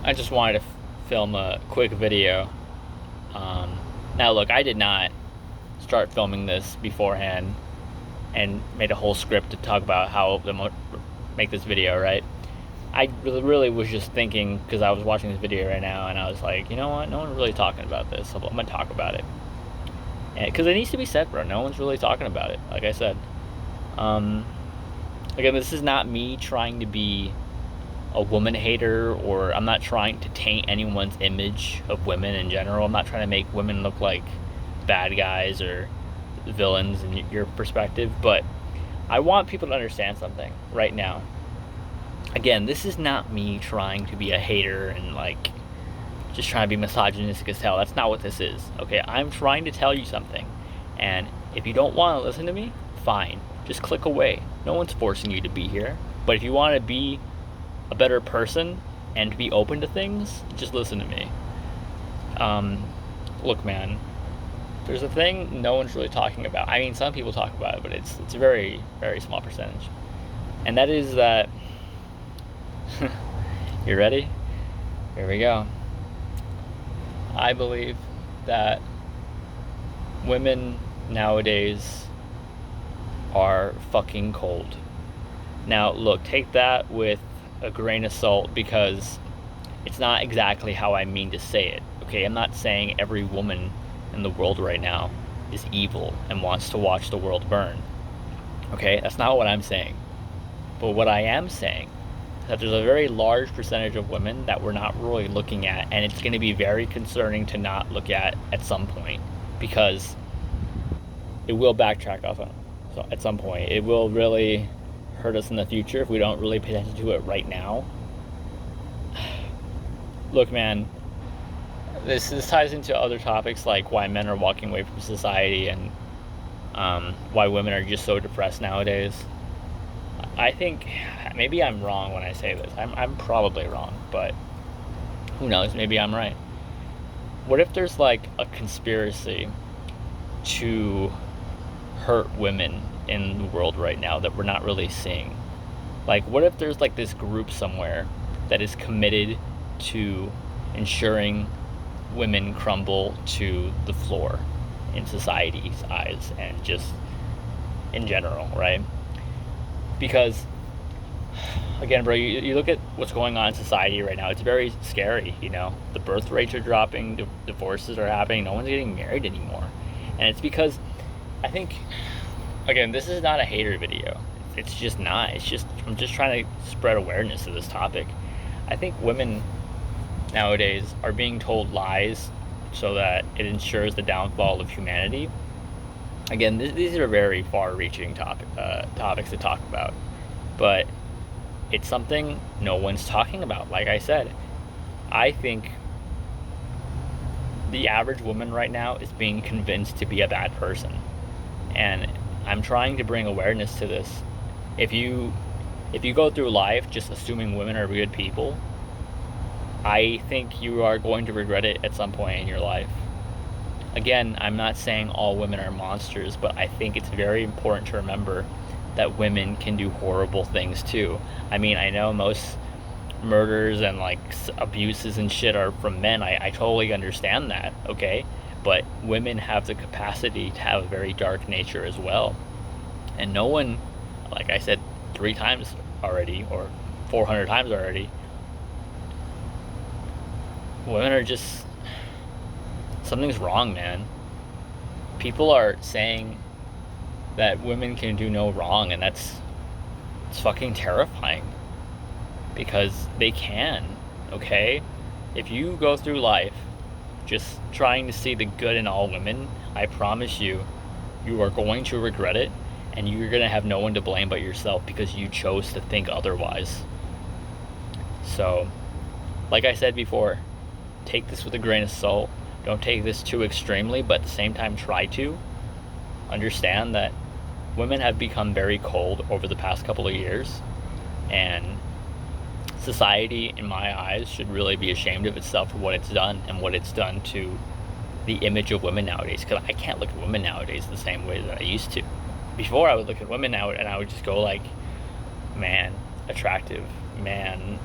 I just wanted to film a quick video. Now, look, I did not start filming this beforehand and made a whole script to talk about how to make this video, right? I really was just thinking, because I was watching this video right now, and I was like, you know what? No one's really talking about this. So I'm going to talk about it. Because it needs to be said, bro. No one's really talking about it, like I said. Um, Again, this is not me trying to be a woman hater, or I'm not trying to taint anyone's image of women in general. I'm not trying to make women look like bad guys or villains in your perspective, but I want people to understand something right now. Again, this is not me trying to be a hater and like just trying to be misogynistic as hell. That's not what this is. Okay, I'm trying to tell you something, and if you don't want to listen to me, fine. Just click away. No one's forcing you to be here. But if you want to be a better person and to be open to things, just listen to me. Look, man, there's a thing no one's really talking about. I mean, some people talk about it, but it's a very, very small percentage. And that is that. You ready? Here we go. I believe that women nowadays are fucking cold. Now, look, take that with a grain of salt, because it's not exactly how I mean to say it. Okay, I'm not saying every woman in the world right now is evil and wants to watch the world burn. Okay, that's not what I'm saying. But what I am saying is that there's a very large percentage of women that we're not really looking at, and it's going to be very concerning to not look at some point, because it will backtrack off on. So at some point, it will really hurt us in the future if we don't really pay attention to it right now. Look, man, this ties into other topics like why men are walking away from society, and why women are just so depressed nowadays. I think maybe I'm wrong when I say this. I'm probably wrong, but who knows? Maybe I'm right. What if there's like a conspiracy to hurt women in the world right now that we're not really seeing? Like, what if there's like this group somewhere that is committed to ensuring women crumble to the floor in society's eyes and just in general, right? Because again, bro, you look at what's going on in society right now. It's very scary. The birth rates are dropping, divorces are happening, no one's getting married anymore. And it's because I think, again, this is not a hater video. It's just not. I'm just trying to spread awareness of this topic. I think women nowadays are being told lies so that it ensures the downfall of humanity. Again, these are very far-reaching topics to talk about, but it's something no one's talking about. Like I said, I think the average woman right now is being convinced to be a bad person, and I'm trying to bring awareness to this. If you go through life just assuming women are good people, I think you are going to regret it at some point in your life. Again, I'm not saying all women are monsters, but I think it's very important to remember that women can do horrible things too. I mean, I know most murders and like abuses and shit are from men. I totally understand that, okay? But women have the capacity to have a very dark nature as well. And no one, like I said 3 times already, or 400 times already, women are just, something's wrong, man. People are saying that women can do no wrong, and it's fucking terrifying, because they can, okay? If you go through life just trying to see the good in all women, I promise you, you are going to regret it, and you're going to have no one to blame but yourself because you chose to think otherwise. So, like I said before, take this with a grain of salt. Don't take this too extremely, but at the same time try to understand that women have become very cold over the past couple of years, and society, in my eyes, should really be ashamed of itself for what it's done and what it's done to the image of women nowadays. Because I can't look at women nowadays the same way that I used to. Before, I would look at women now and I would just go like, man, attractive, man.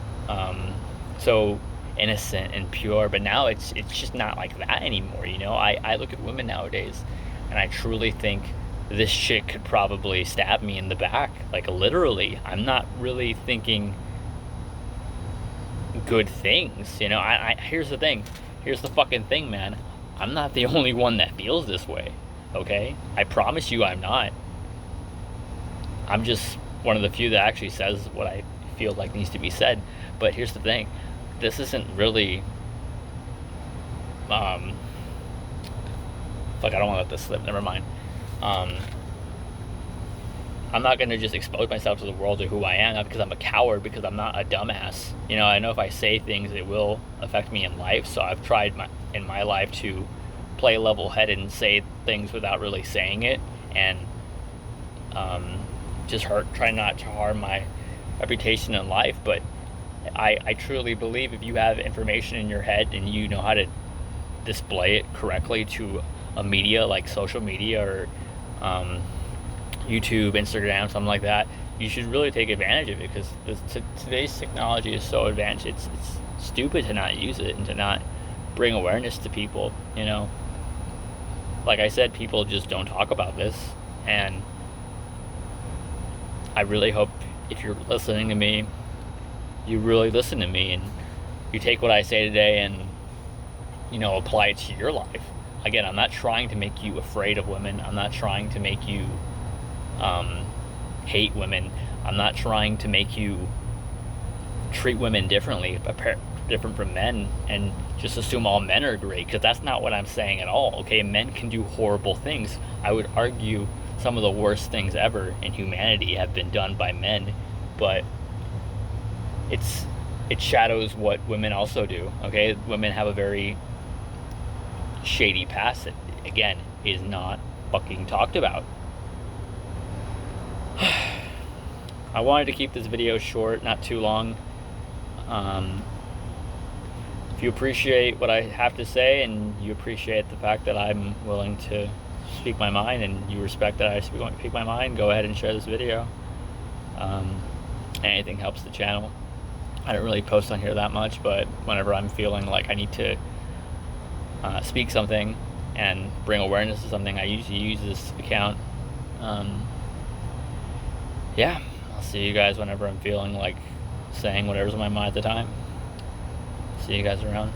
So innocent and pure, but now it's just not like that anymore, you know? I look at women nowadays, and I truly think this chick could probably stab me in the back, like, literally. I'm not really thinking good things, you know? Here's the thing. Here's the fucking thing, man. I'm not the only one that feels this way, okay? I promise you I'm not. I'm just one of the few that actually says what I feel like needs to be said. But here's the thing. This isn't really, fuck, I don't want to let this slip. Never mind. I'm not going to just expose myself to the world or who I am, not because I'm a coward, because I'm not a dumbass. You know, I know if I say things, it will affect me in life. So I've tried in my life to play level-headed and say things without really saying it, and just try not to harm my reputation in life. But I truly believe if you have information in your head and you know how to display it correctly to a media like social media or YouTube, Instagram, something like that, you should really take advantage of it, because today's technology is so advanced. It's stupid to not use it and to not bring awareness to people, you know? Like I said, people just don't talk about this, and I really hope if you're listening to me, you really listen to me and you take what I say today and, you know, apply it to your life. Again, I'm not trying to make you afraid of women. I'm not trying to make you hate women. I'm not trying to make you treat women differently, different from men, and just assume all men are great, because that's not what I'm saying at all, okay? Men can do horrible things. I would argue some of the worst things ever in humanity have been done by men, but it shadows what women also do, okay? Women have a very shady past that, again, is not fucking talked about. I wanted to keep this video short, not too long. If you appreciate what I have to say, and you appreciate the fact that I'm willing to speak my mind, and you respect that I speak my mind, go ahead and share this video. Anything helps the channel. I don't really post on here that much, but whenever I'm feeling like I need to speak something and bring awareness to something, I usually use this account. Yeah, I'll see you guys whenever I'm feeling like saying whatever's on my mind at the time. See you guys around.